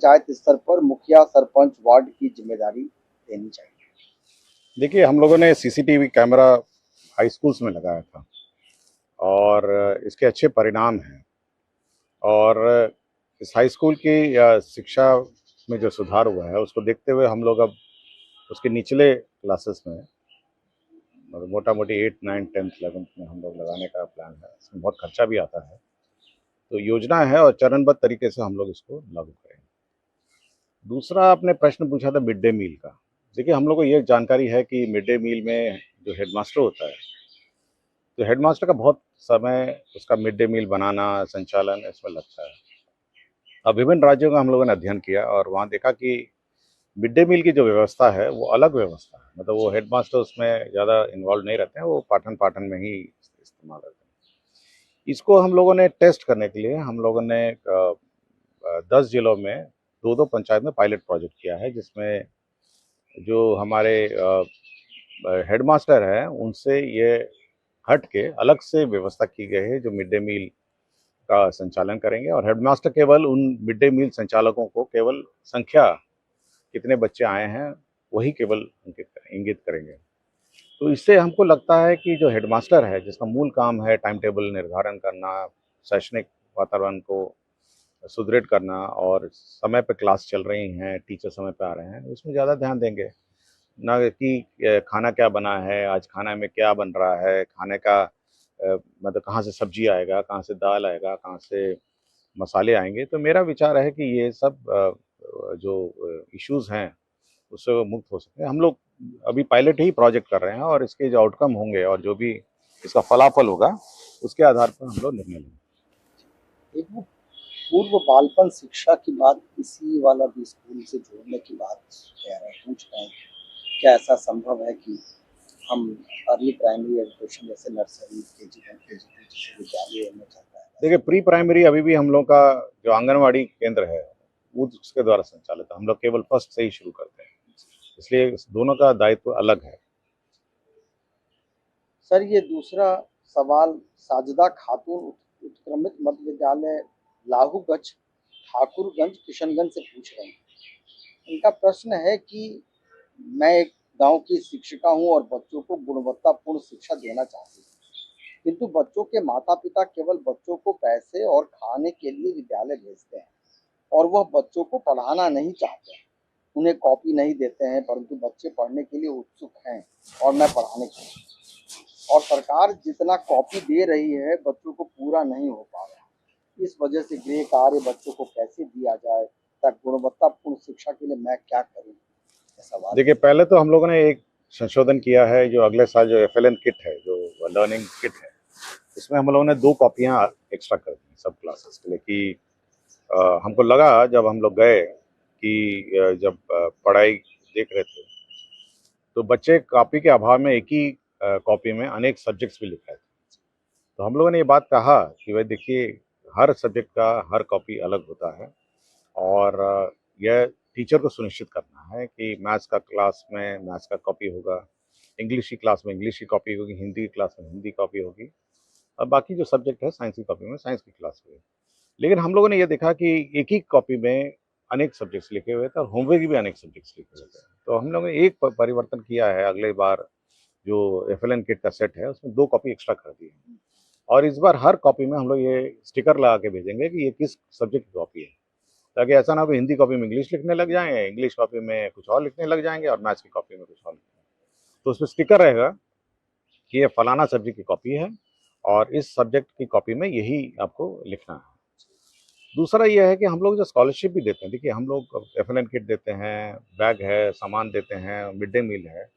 पंचायत स्तर पर मुखिया सरपंच वार्ड की जिम्मेदारी देनी चाहिए। देखिए, हम लोगों ने सीसीटीवी कैमरा हाई स्कूल्स में लगाया था और इसके अच्छे परिणाम हैं। और इस हाई स्कूल की शिक्षा में जो सुधार हुआ है उसको देखते हुए हम लोग अब उसके निचले क्लासेस में मतलब मोटा मोटी 8, 9, 10th 11th में हम लोग लगाने का प्लान है। इसमें बहुत खर्चा भी आता है, तो योजना है और चरणबद्ध तरीके से हम लोग इसको लागू करेंगे। दूसरा आपने प्रश्न पूछा था मिड डे मील का। देखिए, हम लोग को ये जानकारी है कि मिड डे मील में जो हेडमास्टर होता है, तो हेडमास्टर का बहुत समय उसका मिड डे मील बनाना, संचालन इसमें लगता है। अब विभिन्न राज्यों का हम लोगों ने अध्ययन किया और वहाँ देखा कि मिड डे मील की जो व्यवस्था है वो अलग व्यवस्था है। मतलब वो हेडमास्टर उसमें ज़्यादा इन्वॉल्व नहीं रहते हैं, वो पाठन पाठन में ही इस्तेमाल रहते हैं। इसको हम लोगों ने टेस्ट करने के लिए हम लोगों ने 10 जिलों में दो दो पंचायत में पायलट प्रोजेक्ट किया है, जिसमें जो हमारे हेडमास्टर हैं उनसे ये हट के अलग से व्यवस्था की गई है जो मिड डे मील का संचालन करेंगे। और हेडमास्टर केवल उन मिड डे मील संचालकों को केवल संख्या कितने बच्चे आए हैं वही केवल इंगित करेंगे। तो इससे हमको लगता है कि जो हेडमास्टर है जिसका मूल काम है टाइम टेबल निर्धारण करना, शैक्षणिक वातावरण को सुदृढ़ करना और समय पे क्लास चल रही हैं, टीचर समय पे आ रहे हैं, उसमें ज़्यादा ध्यान देंगे। ना कि खाना क्या बना है, आज खाना में क्या बन रहा है, खाने का मतलब कहाँ से सब्जी आएगा, कहाँ से दाल आएगा, कहाँ से मसाले आएंगे। तो मेरा विचार है कि ये सब जो इश्यूज़ हैं उससे वो मुक्त हो सकते हैं। हम लोग अभी पायलट ही प्रोजेक्ट कर रहे हैं और इसके जो आउटकम होंगे और जो भी इसका फलाफल होगा उसके आधार पर हम लोग निर्णय लेंगे। एक वो पूर्व बालपन शिक्षा की बात इसी वाला भी स्कूल से जोड़ने की बात कह रहे हैं, पूछ रहे हैं क्या ऐसा संभव है कि हम अर्ली प्राइमरी एजुकेशन जैसे नर्सरी KG 1 KG 2 जैसे विद्यालय में चलता है देखिए, वैसे प्री प्राइमरी अभी भी हम लोग का जो आंगनवाड़ी केंद्र है वो उसके द्वारा संचालित है। हम लोग केवल फर्स्ट से ही शुरू करते हैं, इसलिए इस दोनों का दायित्व अलग है। सर ये दूसरा सवाल साजिदा खातून उत्क्रमित मध्य विद्यालय लाहूगंज ठाकुरगंज किशनगंज से पूछ रहे हैं। इनका प्रश्न है कि मैं एक गांव की शिक्षिका हूं और बच्चों को गुणवत्तापूर्ण शिक्षा देना चाहती हूँ, किंतु बच्चों के माता पिता केवल बच्चों को पैसे और खाने के लिए विद्यालय भेजते हैं और वह बच्चों को पढ़ाना नहीं चाहते हैं। उन्हें कॉपी नहीं देते हैं, परंतु बच्चे पढ़ने के लिए उत्सुक हैं और मैं पढ़ाने के लिए, और सरकार जितना कॉपी दे रही है बच्चों को पूरा नहीं हो पा रहा है। इस वजह से गृह कार्य बच्चों को कैसे दिया जाए ताकि गुणवत्तापूर्ण शिक्षा के लिए मैं क्या करूं, ये सवाल देखिए, है। पहले तो हम लोगों ने एक संशोधन किया है जो अगले साल जो FLN किट है, जो लर्निंग किट है, इसमें हम लोगों ने 2 कॉपियाँ एक्स्ट्रा कर दी सब क्लासेस के लिए कि हमको लगा जब हम लोग गए कि जब पढ़ाई देख रहे थे तो बच्चे कॉपी के अभाव में एक ही कॉपी में अनेक सब्जेक्ट्स भी लिख रहे थे। तो हम लोगों ने ये बात कहा कि भाई देखिए, हर सब्जेक्ट का हर कॉपी अलग होता है और यह टीचर को सुनिश्चित करना है कि मैथ्स का क्लास में मैथ्स का कॉपी होगा, इंग्लिश की क्लास में इंग्लिश की कॉपी होगी, हिंदी की क्लास में हिंदी कॉपी होगी और बाकी जो सब्जेक्ट है साइंस की कॉपी में साइंस की क्लास होगी। लेकिन हम लोगों ने ये देखा कि एक ही कॉपी में अनेक सब्जेक्ट्स लिखे हुए थे और होमवर्क भी अनेक सब्जेक्ट्स लिखे हुए थे। तो हम लोगों ने एक परिवर्तन किया है, अगले बार जो FLN किट का सेट है उसमें 2 कॉपी एक्स्ट्रा कर दी है और इस बार हर कॉपी में हम लोग ये स्टिकर लगा के भेजेंगे कि ये किस सब्जेक्ट की कॉपी है, ताकि ऐसा ना हो कि हिंदी कॉपी में इंग्लिश लिखने लग जाएँ, इंग्लिश कॉपी में कुछ और लिखने लग जाएँगे और मैथ्स की कॉपी में कुछ और लिखेंगे। तो उसमें स्टिकर रहेगा कि ये फलाना सब्जेक्ट की कॉपी है और इस सब्जेक्ट की कॉपी में यही आपको लिखना है। दूसरा ये है कि हम लोग जो स्कॉलरशिप भी देते हैं, देखिए हम लोग FLN किट देते हैं, बैग है, सामान देते हैं, मिड डे मील है।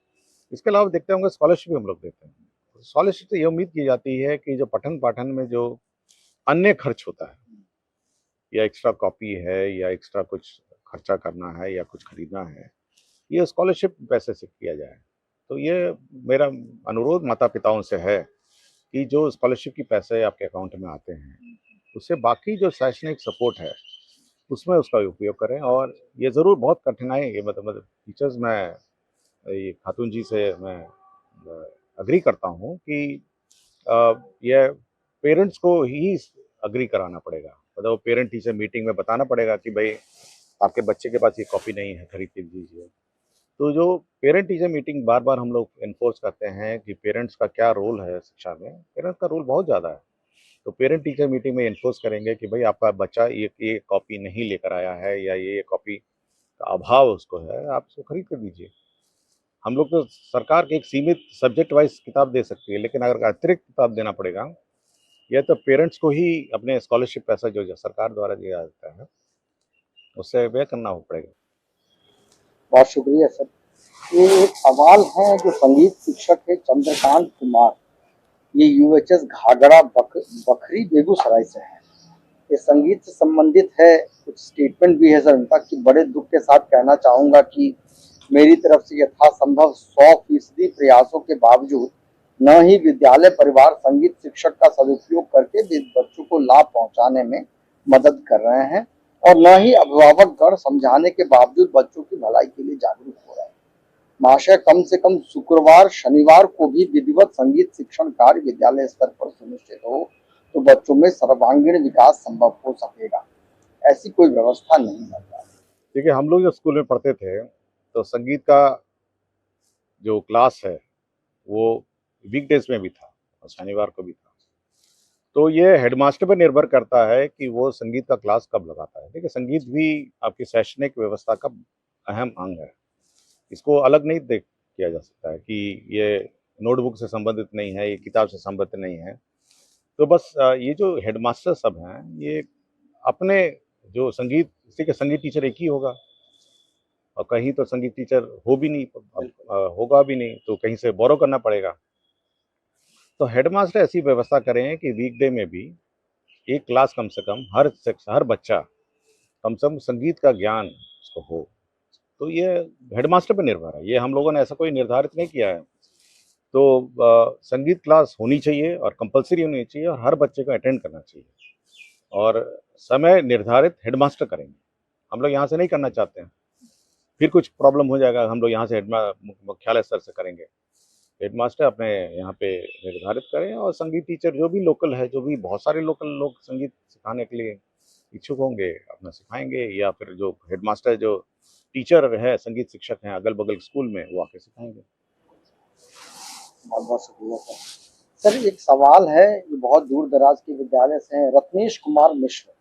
इसके अलावा देखते होंगे स्कॉलरशिप भी हम लोग देते हैं। स्कॉलरशिप से ये उम्मीद की जाती है कि जो पठन-पाठन में जो अन्य खर्च होता है या एक्स्ट्रा कॉपी है या एक्स्ट्रा कुछ खर्चा करना है या कुछ खरीदना है, ये स्कॉलरशिप पैसे से किया जाए। तो ये मेरा अनुरोध माता-पिताओं से है कि जो स्कॉलरशिप के पैसे आपके अकाउंट में आते हैं, उससे बाकी जो शैक्षणिक सपोर्ट है, उसमें उसका उपयोग करें। और ये ज़रूर बहुत कठिनाई ये मतलब टीचर्स मैं ये खातून जी से मैं एग्री करता हूँ कि ये पेरेंट्स को ही एग्री कराना पड़ेगा। मतलब पेरेंट टीचर मीटिंग में बताना पड़ेगा कि भाई आपके बच्चे के पास ये कॉपी नहीं है, खरीद के दीजिए। तो जो पेरेंट टीचर मीटिंग बार बार हम लोग इन्फोर्स करते हैं कि पेरेंट्स का क्या रोल है शिक्षा में, पेरेंट्स का रोल बहुत ज़्यादा है। तो पेरेंट टीचर मीटिंग में इन्फोर्स करेंगे कि भाई आपका बच्चा ये कॉपी नहीं लेकर आया है या ये कॉपी का अभाव उसको है, आप उसको खरीद कर दीजिए। हम लोग तो सरकार के एक सीमित सब्जेक्ट वाइज किताब दे सकती है, लेकिन अगर अतिरिक्त किताब देना पड़ेगा, यह तो पेरेंट्स को ही अपने स्कॉलरशिप पैसा जो सरकार द्वारा दिया जाता है उससे व्यय करना पड़ेगा। बहुत शुक्रिया सर। ये एक सवाल है जो संगीत शिक्षक है चंद्रकांत कुमार, ये यूएचएस घाघरा बखरी बेगूसराय से है। ये संगीत से संबंधित है, कुछ स्टेटमेंट भी है सर उनका कि बड़े दुख के साथ कहना चाहूंगा कि मेरी तरफ से यथासंभव 100% प्रयासों के बावजूद न ही विद्यालय परिवार संगीत शिक्षक का सदुपयोग करके बच्चों को लाभ पहुंचाने में मदद कर रहे हैं और न ही अभिभावक गण समझाने के बावजूद बच्चों की भलाई के लिए जागरूक हो रहे हैं। महाशय, कम से कम शुक्रवार शनिवार को भी विधिवत संगीत शिक्षण कार्य विद्यालय स्तर पर सुनिश्चित हो तो बच्चों में सर्वांगीण विकास संभव हो सकेगा। ऐसी कोई व्यवस्था नहीं है। देखिए, हम लोग जब स्कूल में पढ़ते थे तो संगीत का जो क्लास है वो वीकडेज में भी था और शनिवार को भी था। तो ये हेडमास्टर पर निर्भर करता है कि वो संगीत का क्लास कब लगाता है। देखिए, संगीत भी आपकी शैक्षणिक व्यवस्था का अहम अंग है, इसको अलग नहीं देख किया जा सकता है कि ये नोटबुक से संबंधित नहीं है, ये किताब से संबंधित नहीं है। तो बस ये जो हेडमास्टर सब हैं, ये अपने जो संगीत, किसी का संगीत टीचर एक ही होगा और कहीं तो संगीत टीचर हो भी नहीं, होगा भी नहीं, तो कहीं से बोरो करना पड़ेगा। तो हेडमास्टर ऐसी व्यवस्था करें कि वीकडे में भी एक क्लास कम से कम हर बच्चा कम से कम संगीत का ज्ञान उसको हो। तो ये हेडमास्टर पर निर्भर है, ये हम लोगों ने ऐसा कोई निर्धारित नहीं किया है। तो संगीत क्लास होनी चाहिए और कंपलसरी होनी चाहिए और हर बच्चे को अटेंड करना चाहिए और समय निर्धारित हेडमास्टर करेंगे। हम लोग यहाँ से नहीं करना चाहते हैं, फिर कुछ प्रॉब्लम हो जाएगा। हम लोग यहाँ से मुख्यालय स्तर से करेंगे। हेडमास्टर अपने यहाँ पे निर्धारित करें और संगीत टीचर जो भी लोकल है, जो भी बहुत सारे लोकल लोग संगीत सिखाने के लिए इच्छुक होंगे अपना सिखाएंगे, या फिर जो हेडमास्टर जो टीचर है, संगीत शिक्षक हैं अगल बगल स्कूल में, वो आके सिखाएंगे। बहुत बहुत शुक्रिया सर। सर, एक सवाल है जो बहुत दूर दराज के विद्यालय से है। रत्नेश कुमार मिश्र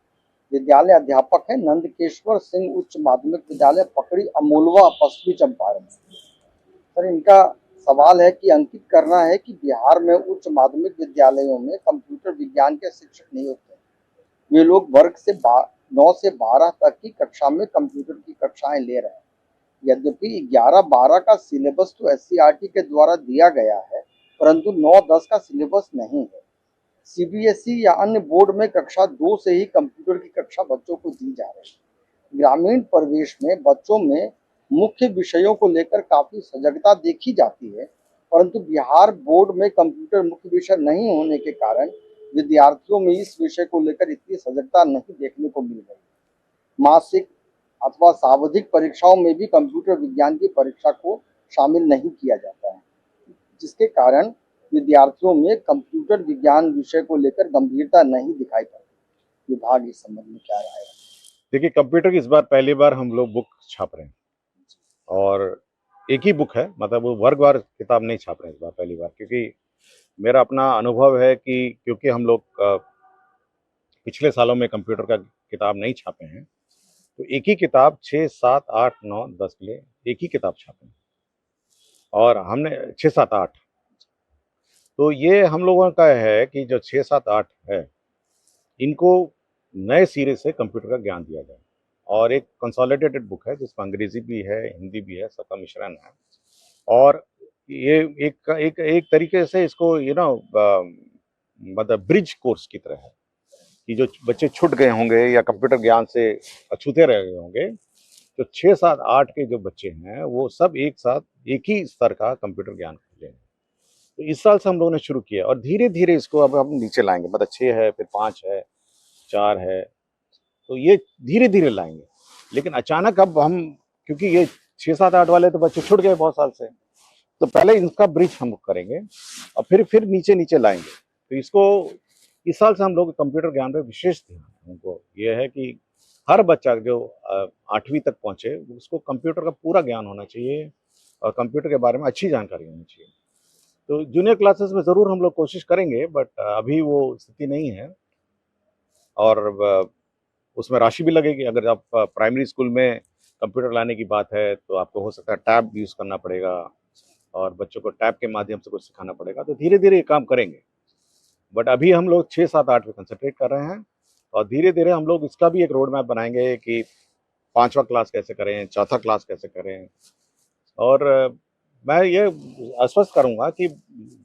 विद्यालय अध्यापक है, नंदकेश्वर सिंह उच्च माध्यमिक विद्यालय पकड़ी, अमोलवा, पश्चिमी चंपारण। सर, इनका सवाल है कि अंकित करना है कि बिहार में उच्च माध्यमिक विद्यालयों में कंप्यूटर विज्ञान के शिक्षक नहीं होते। वे लोग वर्ग से 9 से 12 तक की कक्षा में कंप्यूटर की कक्षाएं ले रहे हैं। यद्यपि 11-12 का सिलेबस तो एससीईआरटी के द्वारा दिया गया है, परंतु 9-10 का सिलेबस नहीं है। सीबीएसई या अन्य बोर्ड में कक्षा 2 से ही कंप्यूटर की कक्षा बच्चों को दी जा रही है। ग्रामीण परिवेश में बच्चों में मुख्य विषयों को लेकर काफी सजगता देखी जाती है, परंतु बिहार बोर्ड में कंप्यूटर मुख्य विषय नहीं होने के कारण विद्यार्थियों में इस विषय को लेकर इतनी सजगता नहीं देखने को मिल रही। मासिक अथवा सावधिक परीक्षाओं में भी कंप्यूटर विज्ञान की परीक्षा को शामिल नहीं किया जाता है, जिसके कारण विद्यार्थियों में कंप्यूटर विज्ञान विषय को लेकर गंभीरता नहीं दिखाई पड़ती। विभाग इस संबंध में क्या राय है? देखिए, कंप्यूटर की इस बार पहली बार हम लोग बुक छाप रहे हैं और एक ही बुक है, मतलब वो वर्गवार किताब नहीं छाप रहे हैं इस बार पहली बार, क्योंकि मेरा अपना अनुभव है कि क्योंकि हम लोग पिछले सालों में कंप्यूटर का किताब नहीं छापे हैं, तो एक ही किताब 6, 7, 8, 9, 10 के लिए एक ही किताब छापे हैं और हमने 6, 7, 8। तो ये हम लोगों का है कि जो 6, 7, 8 है, इनको नए सिरे से कंप्यूटर का ज्ञान दिया जाए और एक कंसोलिडेटेड बुक है जिसमें अंग्रेजी भी है, हिंदी भी है, सबका मिश्रण है। और ये एक तरीके से इसको मतलब ब्रिज कोर्स की तरह है कि जो बच्चे छूट गए होंगे या कंप्यूटर ज्ञान से अछूते रह गए होंगे, तो 6, 7, 8 के जो बच्चे हैं वो सब एक साथ एक ही स्तर का कंप्यूटर ज्ञान कर लेंगे। तो इस साल से हम लोगों ने शुरू किया और धीरे धीरे इसको अब हम नीचे लाएंगे, मतलब 6 है, फिर 5 है, 4 है, तो ये धीरे धीरे लाएंगे। लेकिन अचानक अब हम, क्योंकि ये 6, 7, 8 वाले तो बच्चे छूट गए बहुत साल से, तो पहले इनका ब्रिज हम करेंगे और फिर नीचे नीचे लाएंगे। तो इसको इस साल से हम लोग कंप्यूटर ज्ञान पे विशेष ध्यान है। उनको ये है कि हर बच्चा जो 8वीं तक पहुंचे उसको कंप्यूटर का पूरा ज्ञान होना चाहिए और कंप्यूटर के बारे में अच्छी जानकारी होनी चाहिए। तो जूनियर क्लासेस में ज़रूर हम लोग कोशिश करेंगे, बट अभी वो स्थिति नहीं है। और उसमें राशि भी लगेगी। अगर आप प्राइमरी स्कूल में कंप्यूटर लाने की बात है तो आपको हो सकता है टैब यूज़ करना पड़ेगा और बच्चों को टैब के माध्यम से कुछ सिखाना पड़ेगा। तो धीरे धीरे ये काम करेंगे, बट अभी हम लोग 6, 7, 8 पे कंसंट्रेट कर रहे हैं और धीरे धीरे हम लोग इसका भी एक रोड मैप बनाएंगे कि 5वां क्लास कैसे करें, चौथा क्लास कैसे करें। और मैं ये आश्वस्त करूंगा कि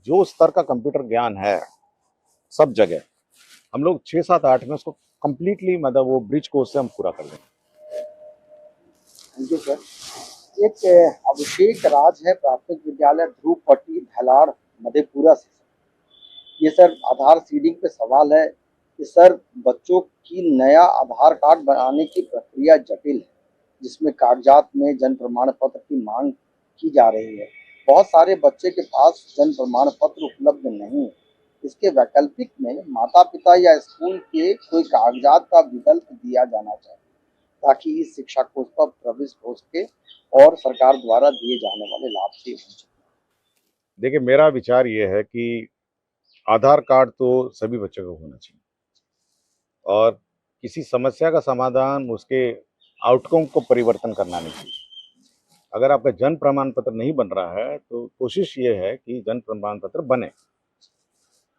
जो स्तर का कंप्यूटर ज्ञान है सब जगह, हम लोग 6, 7, 8 में उसको कंप्लीटली मतलब वो ब्रिज कोर्स से हम पूरा कर देंगे। Thank you sir. एक अभिषेक राज है, प्राथमिक विद्यालय ध्रुवपट्टी धलाड़ मधेपुरा से। ये सर आधार सीडिंग पे सवाल है कि सर बच्चों की नया आधार कार्ड बनाने की प्रक्रिया जटिल है, जिसमें कागजात में जन्म प्रमाण पत्र की मांग की जा रही है। बहुत सारे बच्चे के पास जन्म प्रमाण पत्र उपलब्ध नहीं है। इसके वैकल्पिक में माता पिता या स्कूल के कोई कागजात का विकल्प दिया जाना चाहिए, ताकि इस शिक्षा कोष पर प्रविष्ट हो सके और सरकार द्वारा दिए जाने वाले लाभ से वंचित। देखिए, मेरा विचार ये है कि आधार कार्ड तो सभी बच्चों को होना चाहिए और किसी समस्या का समाधान उसके आउटकम को परिवर्तन करना नहीं चाहिए। अगर आपका जन्म प्रमाण पत्र नहीं बन रहा है तो कोशिश ये है कि जन्म प्रमाण पत्र बने।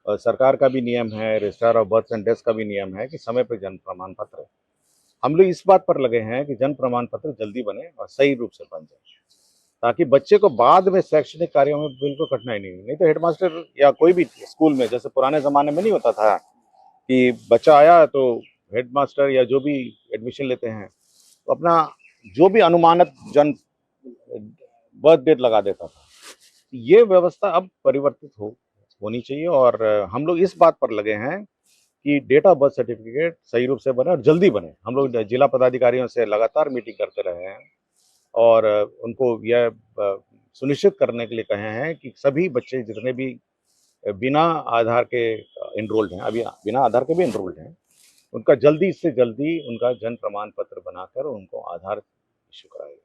और सरकार का भी नियम है, registrar of birth and death का भी नियम है कि समय पर जन्म प्रमाण पत्र। हम लोग इस बात पर लगे हैं कि जन्म प्रमाण पत्र जल्दी बने और सही रूप से बन जाए, ताकि बच्चे को बाद में शैक्षणिक कार्यों में बिल्कुल कठिनाई नहीं हो। नहीं तो हेडमास्टर या कोई भी स्कूल में, जैसे पुराने ज़माने में नहीं होता था कि बच्चा आया तो हेडमास्टर या जो भी एडमिशन लेते हैं तो अपना जो भी अनुमानित जन्म बर्थ डेट लगा देता था। ये व्यवस्था अब परिवर्तित होनी चाहिए और हम लोग इस बात पर लगे हैं कि डेट ऑफ बर्थ सर्टिफिकेट सही रूप से बने और जल्दी बने। हम लोग जिला पदाधिकारियों से लगातार मीटिंग करते रहे हैं और उनको यह सुनिश्चित करने के लिए कहे हैं कि सभी बच्चे जितने भी बिना आधार के एनरोल्ड हैं, अभी बिना आधार के भी एनरोल्ड हैं, उनका जल्दी से जल्दी उनका जन्म प्रमाण पत्र बनाकर उनको आधार इशू कराएगा।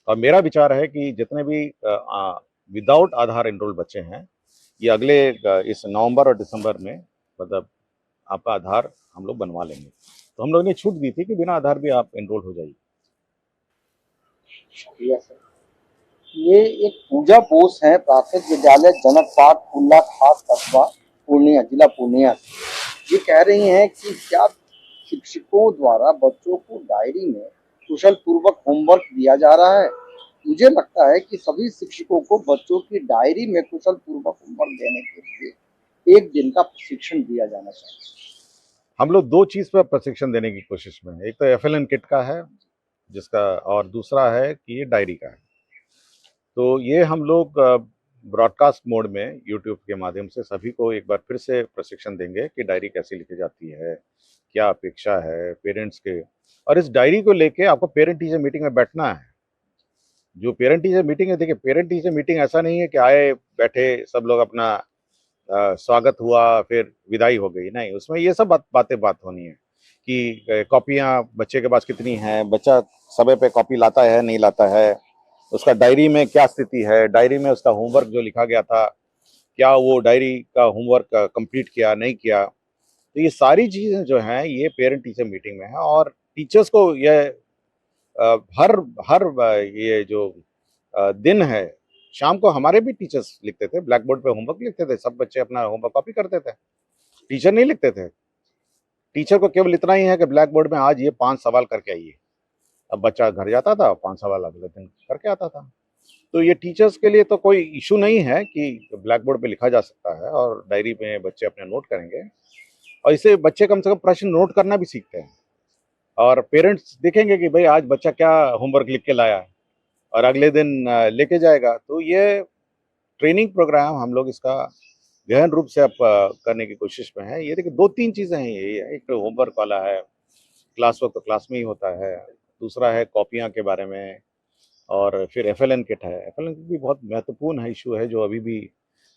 और मेरा विचार है कि जितने भी विदाउट आधार एनरोल्ड बच्चे हैं, ये अगले इस नवंबर और दिसंबर में मतलब आपका आधार हम लोग बनवा लेंगे। तो हम लोग ने छूट दी थी कि बिना आधार भी आप एनरोल हो जाइए। शुक्रिया सर। ये एक पूजा बोस है, प्राथमिक विद्यालय जनक पाठ कुल्ला खास कस्बा पूर्णिया, जिला पूर्णिया से। ये कह रही हैं कि क्या शिक्षकों द्वारा बच्चों को डायरी में कुशल पूर्वक होमवर्क दिया जा रहा है। मुझे लगता है कि सभी शिक्षकों को बच्चों की डायरी में कुशल पूर्वक होमवर्क देने के लिए एक दिन का प्रशिक्षण दिया जाना चाहिए। हम लोग दो चीज़ पर प्रशिक्षण देने की कोशिश में हैं। एक तो एफएलएन किट का है जिसका, और दूसरा है कि ये डायरी का है। तो ये हम लोग ब्रॉडकास्ट मोड में यूट्यूब के माध्यम से सभी को एक बार फिर से प्रशिक्षण देंगे कि डायरी कैसे लिखी जाती है, क्या अपेक्षा है पेरेंट्स के। और इस डायरी को लेके आपको पेरेंट टीचर मीटिंग में बैठना है। जो पेरेंट टीचर मीटिंग है, देखिए पेरेंट टीचर मीटिंग ऐसा नहीं है कि आए बैठे सब लोग अपना स्वागत हुआ फिर विदाई हो गई। नहीं, उसमें ये सब बात होनी है कि कॉपियाँ बच्चे के पास कितनी हैं, बच्चा समय पे कॉपी लाता है नहीं लाता है, उसका डायरी में क्या स्थिति है, डायरी में उसका होमवर्क जो लिखा गया था क्या वो डायरी का होमवर्क कंप्लीट किया नहीं किया। तो ये सारी चीज़ें जो हैं ये पेरेंट टीचर मीटिंग में है। और टीचर्स को यह हर हर ये जो दिन है, शाम को हमारे भी टीचर्स लिखते थे, ब्लैक बोर्ड पे होमवर्क लिखते थे, सब बच्चे अपना होमवर्क कॉपी करते थे, टीचर नहीं लिखते थे। टीचर को केवल इतना ही है कि ब्लैक बोर्ड में आज ये 5 सवाल करके आइए। अब बच्चा घर जाता था, 5 सवाल अगले दिन करके आता था। तो ये टीचर्स के लिए तो कोई इशू नहीं है कि ब्लैक बोर्ड पे लिखा जा सकता है और डायरी में बच्चे अपने नोट करेंगे और इससे बच्चे कम से कम प्रश्न नोट करना भी सीखते हैं और पेरेंट्स देखेंगे कि भाई आज बच्चा क्या होमवर्क लिख के लाया है और अगले दिन लेके जाएगा। तो ये ट्रेनिंग प्रोग्राम हम लोग इसका गहन रूप से अब करने की कोशिश में है। ये देखिए 2-3 चीज़ें हैं, ये है, एक तो होमवर्क वाला है, क्लास वर्क तो क्लास में ही होता है, दूसरा है कॉपियाँ के बारे में, और फिर एफएलएन किट है। एफएलएन किट भी बहुत महत्वपूर्ण है, इशू है जो अभी भी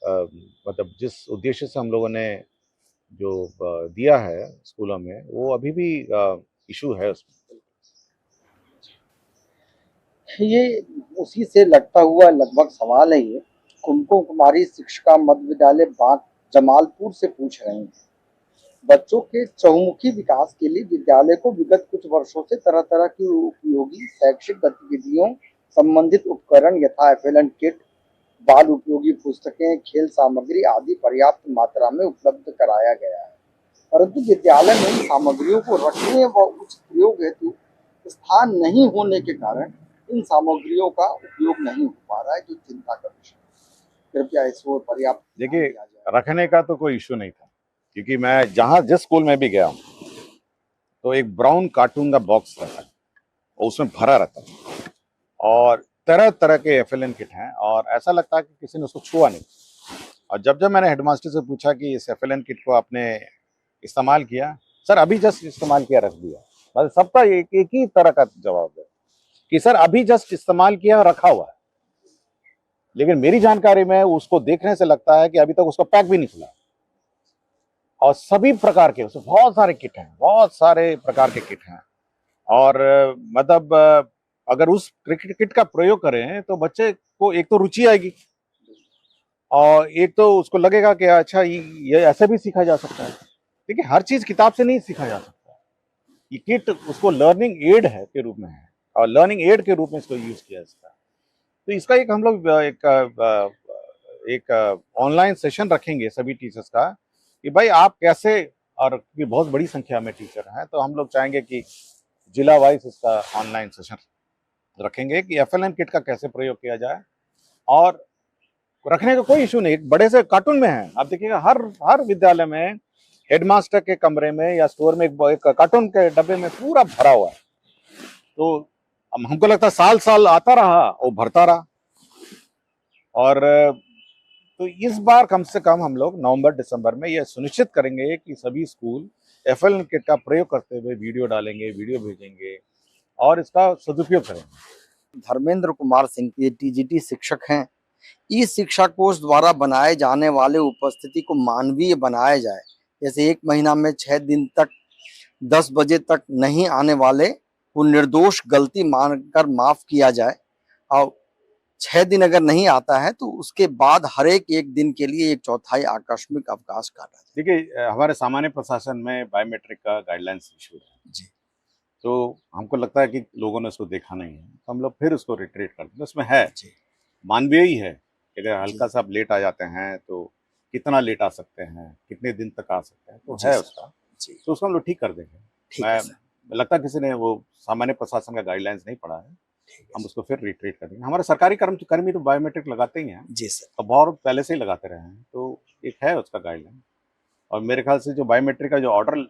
मतलब जिस उद्देश्य से हम लोगों ने जो दिया है स्कूलों में, वो अभी भी इशू है उसमें। ये उसी से लगता हुआ लगभग सवाल है ये। कुमकुम कुमारी शिक्षिका मध्य विद्यालय बांक जमालपुर से पूछ रहे हैं, बच्चों के चहुमुखी विकास के लिए विद्यालय को विगत कुछ वर्षों से तरह तरह की उपयोगी शैक्षिक गतिविधियों संबंधित उपकरण यथा एफएलएन किट, बाल उपयोगी पुस्तकें, खेल सामग्री आदि पर्याप्त मात्रा में उपलब्ध कराया गया है, परंतु विद्यालय में इन सामग्रियों को रखने व उचित प्रयोग हेतु स्थान नहीं होने के कारण इन सामग्रियों का उपयोग नहीं हो पा रहा है, जो चिंता का विषय है। कृपया इस ओर पर्याप्त ध्यान देखिए, दिया जाए। रखने का तो कोई इशू नहीं था, क्योंकि मैं जहाँ जिस स्कूल में भी गया हूँ तो एक ब्राउन कार्टून का बॉक्स रहता है और उसमें भरा रहता है और तरह तरह के एफएलएन किट हैं और ऐसा लगता है कि किसी ने उसको छुआ नहीं। और जब जब मैंने हेडमास्टर से पूछा कि इस एफएलएन किट को आपने इस्तेमाल किया, सर अभी जस्ट इस्तेमाल किया, रख दिया, बस सबका एक ही तरह का जवाब है कि सर अभी जस्ट इस्तेमाल किया, रखा हुआ है। लेकिन मेरी जानकारी में उसको देखने से लगता है कि अभी तक उसका पैक भी नहीं खुला और सभी प्रकार के उसमें बहुत सारे किट हैं, बहुत सारे प्रकार के किट हैं। और मतलब अगर उस क्रिकेट किट का प्रयोग करें तो बच्चे को एक तो रुचि आएगी और एक तो उसको लगेगा कि अच्छा ये ऐसे भी सीखा जा सकता है। देखिए, हर चीज किताब से नहीं सीखा जा सकता। ये किट उसको लर्निंग एड है के रूप में है और लर्निंग एड के रूप में इसको यूज किया जाता है। तो इसका एक हम लोग एक ऑनलाइन सेशन रखेंगे सभी टीचर्स का कि भाई आप कैसे, और क्योंकि बहुत बड़ी संख्या में टीचर हैं तो हम लोग चाहेंगे कि जिला वाइज इसका ऑनलाइन सेशन रखेंगे कि एफएलएन किट का कैसे प्रयोग किया जाए। और रखने का कोई इशू नहीं, एक बड़े से कार्टून में है, आप देखिएगा हर विद्यालय में हेडमास्टर के कमरे में या स्टोर में एक कार्टून के डब्बे में पूरा भरा हुआ है। तो हमको लगता है साल साल आता रहा और भरता रहा। और तो इस बार कम से कम हम लोग नवंबर दिसंबर में यह सुनिश्चित करेंगे कि सभी स्कूल एफएलएन किट का प्रयोग करते हुए वीडियो डालेंगे, वीडियो भेजेंगे और इसका सदुपयोग करेंगे। धर्मेंद्र कुमार सिंह ये टीजीटी शिक्षक हैं। ई शिक्षा कोष द्वारा बनाए जाने वाले उपस्थिति को मानवीय बनाया जाए, जैसे 1 महीना में 6 दिन तक 10 बजे तक नहीं आने वाले को निर्दोष गलती मानकर माफ किया जाए और 6 दिन अगर नहीं आता है तो उसके बाद हर एक दिन के लिए 1/4 आकस्मिक अवकाश काटा जाए। देखिए, हमारे सामान्य प्रशासन में बायोमेट्रिक का गाइडलाइंस इशू है जी, तो हमको लगता है कि लोगों ने उसको देखा नहीं है, तो हम लोग फिर उसको रिट्रीट करते हैं। उसमें है जी, मानवीय ही है कि अगर जी, हल्का सा आप लेट आ जाते हैं तो कितना लेट आ सकते हैं, कितने दिन तक आ सकते हैं, तो जी है सर, उसका, जी, तो उसको हम लोग ठीक कर देंगे। ठीक है मैं सर, लगता है किसी ने वो सामान्य प्रशासन का गाइडलाइंस नहीं पढ़ा है, ठीक हम है उसको फिर रिट्रीट कर देंगे। हमारे सरकारी कर्मी तो बायोमेट्रिक लगाते ही हैं जी सर, और बहुत पहले से ही लगाते रहे हैं, तो एक है उसका गाइडलाइन। और मेरे ख्याल से जो बायोमेट्रिक का जो ऑर्डर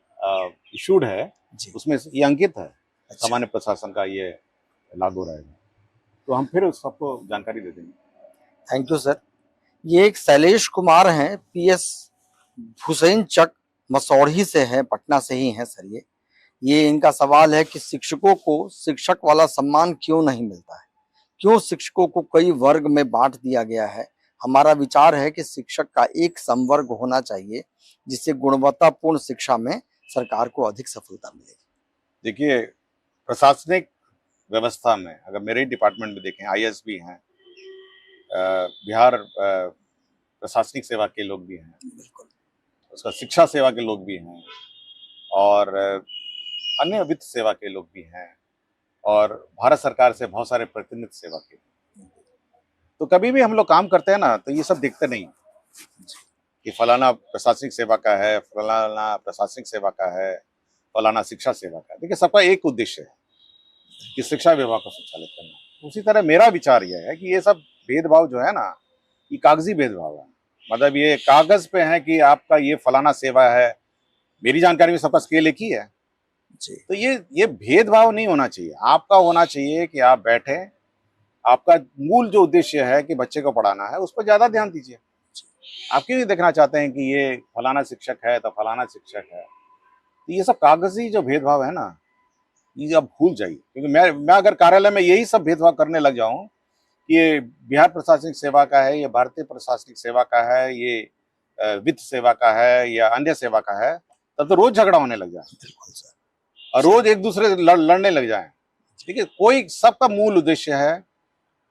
इशूड है जी, उसमें ये अंकित है, अच्छा, सामान्य प्रशासन का ये लागू रहेगा, तो हम फिर उस सबको जानकारी दे देंगे। Thank you sir. ये एक शैलेश कुमार हैं, पीएस हुसैन चक मसौढ़ी से है, पटना से ही हैं सर ये इनका सवाल है कि शिक्षकों को शिक्षक वाला सम्मान क्यों नहीं मिलता है, क्यों शिक्षकों को कई वर्ग में बांट दिया गया है। हमारा विचार है कि शिक्षक का एक संवर्ग होना चाहिए जिससे गुणवत्तापूर्ण शिक्षा में सरकार को अधिक सफलता मिलेगी। देखिए, प्रशासनिक व्यवस्था में अगर मेरे ही डिपार्टमेंट में देखें, आईएएस भी हैं, बिहार प्रशासनिक सेवा के लोग भी हैं, बिल्कुल, उसका शिक्षा सेवा के लोग भी हैं और अन्य वित्त सेवा के लोग भी हैं और भारत सरकार से बहुत सारे प्रतिनिधि सेवा के। तो कभी भी हम लोग काम करते हैं ना तो ये सब देखते नहीं कि फलाना प्रशासनिक सेवा का है, फलाना प्रशासनिक सेवा का है, फलाना शिक्षा सेवा का है। देखिए, सबका एक उद्देश्य है कि शिक्षा विभाग को संचालित करना। उसी तरह मेरा विचार यह है कि ये सब भेदभाव जो है ना, ये कागजी भेदभाव है। मतलब ये कागज पे है कि आपका ये फलाना सेवा है, मेरी जानकारी में सबका स्केल एक ही है। जी, तो ये भेदभाव नहीं होना चाहिए। आपका होना चाहिए कि आप बैठे, आपका मूल जो उद्देश्य है कि बच्चे को पढ़ाना है, उस पर ज्यादा ध्यान दीजिए। आप क्यों नहीं देखना चाहते हैं कि ये फलाना शिक्षक है तो फलाना शिक्षक है। तो ये सब कागजी जो भेदभाव है ना, ये आप भूल जाइए, क्योंकि मैं अगर कार्यालय में यही सब भेदभाव करने लग जाऊं कि ये बिहार प्रशासनिक सेवा का है, ये भारतीय प्रशासनिक सेवा का है, ये वित्त सेवा का है या अन्य सेवा का है, तब तो रोज झगड़ा होने लग जाए बिल्कुल सर। और रोज एक दूसरे से लड़ने लग जाए। ठीक है, कोई सबका मूल उद्देश्य है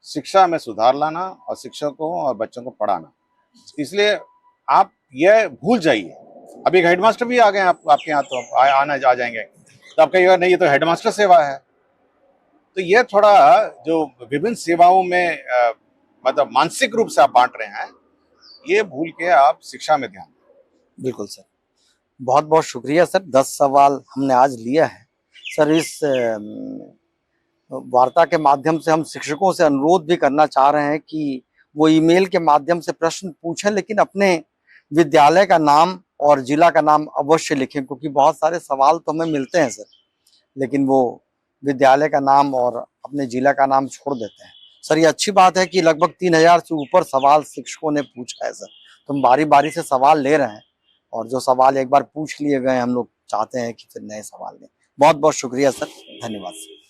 शिक्षा में सुधार लाना और शिक्षकों और बच्चों को पढ़ाना। इसलिए आप यह भूल जाइए। अभी एक हेडमास्टर भी आ गए आपके यहाँ, तो आना आ जाएंगे, तो आप कहिएगा नहीं ये तो हेडमास्टर सेवा है। तो ये थोड़ा जो विभिन्न सेवाओं में मतलब मानसिक रूप से आप बांट रहे हैं, ये भूल के आप शिक्षा में ध्यान दें। बिल्कुल सर, बहुत बहुत शुक्रिया सर। 10 सवाल हमने आज लिया है सर। इस वार्ता के माध्यम से हम शिक्षकों से अनुरोध भी करना चाह रहे हैं कि वो ईमेल के माध्यम से प्रश्न पूछें, लेकिन अपने विद्यालय का नाम और जिला का नाम अवश्य लिखें, क्योंकि बहुत सारे सवाल तो हमें मिलते हैं सर, लेकिन वो विद्यालय का नाम और अपने जिला का नाम छोड़ देते हैं। सर ये अच्छी बात है कि लगभग 3000 से ऊपर सवाल शिक्षकों ने पूछा है सर, तो हम बारी बारी से सवाल ले रहे हैं, और जो सवाल एक बार पूछ लिए गए हम लोग चाहते हैं कि फिर नए सवाल लें। बहुत बहुत शुक्रिया सर, धन्यवाद सर।